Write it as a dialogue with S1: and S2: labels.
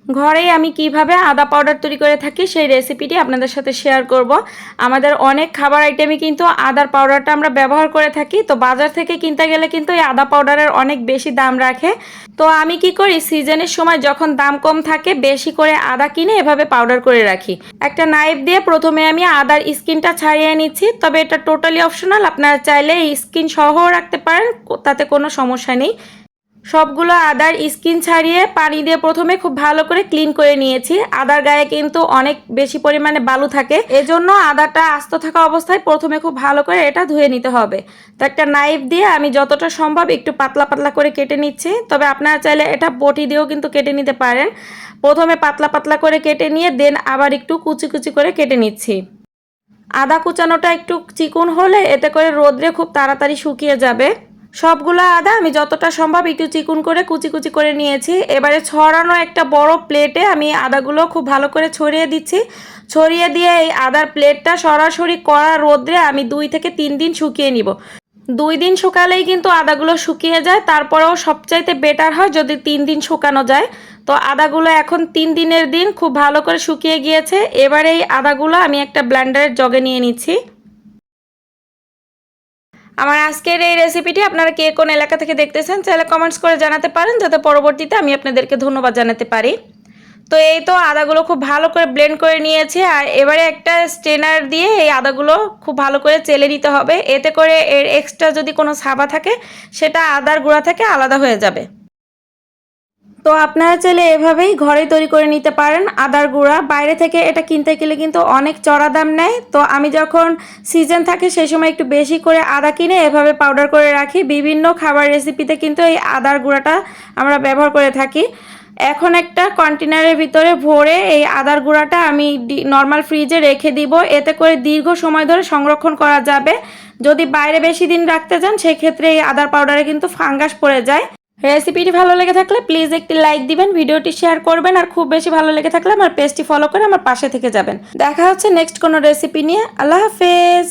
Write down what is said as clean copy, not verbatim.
S1: ঘরেই আমি কিভাবে আদা পাউডার তৈরি করে থাকি সেই রেসিপিটি আপনাদের সাথে শেয়ার করব। আমাদের অনেক খাবার আইটেমে কিন্তু আদার পাউডারটা আমরা ব্যবহার করে থাকি, তো বাজার থেকে কিনতে গেলে কিন্তু এই আদা পাউডারের অনেক বেশি দাম রাখে। তো আমি কি করি, সিজনের সময় যখন দাম কম থাকে বেশি করে আদা কিনে এভাবে পাউডার করে রাখি। একটা নাইফ দিয়ে প্রথমে আমি আদার স্কিনটা ছাড়িয়ে নিচ্ছি, তবে এটা টোটালি অপশনাল, আপনারা চাইলে এই স্কিন সহ রাখতে পারেন, তাতে কোনো সমস্যা নেই। সবগুলো আদার স্কিন ছাড়িয়ে পানি দিয়ে প্রথমে খুব ভালো করে ক্লিন করে নিয়েছি। আদার গায়ে কিন্তু অনেক বেশি পরিমাণে বালু থাকে, এজন্য আদাটা আস্ত থাকা অবস্থায় প্রথমে খুব ভালো করে এটা ধুয়ে নিতে হবে। তো একটা নাইফ দিয়ে আমি যতটা সম্ভব একটু পাতলা পাতলা করে কেটে নিচ্ছি, তবে আপনারা চাইলে এটা বটি দিয়েও কিন্তু কেটে নিতে পারেন। প্রথমে পাতলা পাতলা করে কেটে নিয়ে দেন আবার একটু কুচি কুচি করে কেটে নিচ্ছি। আদা কুচানোটা একটু চিকন হলে এতে করে রোদ্রে খুব তাড়াতাড়ি শুকিয়ে যাবে। সবগুলো আদা আমি যতটা সম্ভব একটু চিকুন করে কুচি কুচি করে নিয়েছি। এবারে ছড়ানো একটা বড় প্লেটে আমি আদাগুলো খুব ভালো করে ছড়িয়ে দিচ্ছি। ছড়িয়ে দিয়ে এই আদার প্লেটটা সরাসরি কড়া রোদ্রে আমি 2 থেকে 3 দিন শুকিয়ে নিব। 2 দিন শুকালেই কিন্তু আদাগুলো শুকিয়ে যায়, তারপরেও সবচাইতে বেটার হয় যদি 3 দিন শুকানো যায়। তো আদাগুলো এখন 3 দিনের দিন খুব ভালো করে শুকিয়ে গিয়েছে। এবারে এই আদাগুলো আমি একটা ব্লেন্ডারের জগে নিয়ে নিচ্ছি। আমার আজকের এই রেসিপিটি আপনারা কে কোন এলাকা থেকে দেখতেছেন চাইলে কমেন্টস করে জানাতে পারেন, যাতে পরবর্তীতে আমি আপনাদেরকে ধন্যবাদ জানাতে পারি। তো এই তো আদাগুলো খুব ভালো করে ব্লেন্ড করে নিয়েছি, আর এবারে একটা স্ট্রেনার দিয়ে এই আদাগুলো খুব ভালো করে চেলে নিতে হবে, এতে করে এর এক্সট্রা যদি কোনো ছাবা থাকে সেটা আদার গুঁড়া থেকে আলাদা হয়ে যাবে। তো আপনারা চাইলে এভাবেই ঘরেই তৈরি করে নিতে পারেন আদার গুঁড়া। বাইরে থেকে এটা কিনতে গেলে কিন্তু অনেক চড়া দাম নেয়। তো আমি যখন সিজন থাকে সেই সময় একটু বেশি করে আদা কিনে এভাবে পাউডার করে রাখি। বিভিন্ন খাবার রেসিপিতে কিন্তু এই আদার গুঁড়াটা আমরা ব্যবহার করে থাকি। এখন একটা কন্টেনারের ভিতরে ভরে এই আদার গুঁড়াটা আমি নর্মাল ফ্রিজে রেখে দিব, এতে করে দীর্ঘ সময় ধরে সংরক্ষণ করা যাবে। যদি বাইরে বেশি দিন রাখতে চান সেক্ষেত্রে এই আদার পাউডারে কিন্তু ফাঙ্গাস পড়ে যায়। রেসিপিটি ভালো লেগে থাকলে প্লিজ একটি লাইক দিবেন, ভিডিওটি শেয়ার করবেন, আর খুব বেশি ভালো লেগে থাকলে আমার পেজটি ফলো করে আমার পাশে থেকে যাবেন। দেখা হচ্ছে নেক্সট কোনো রেসিপি নিয়ে। আল্লাহ হাফেজ।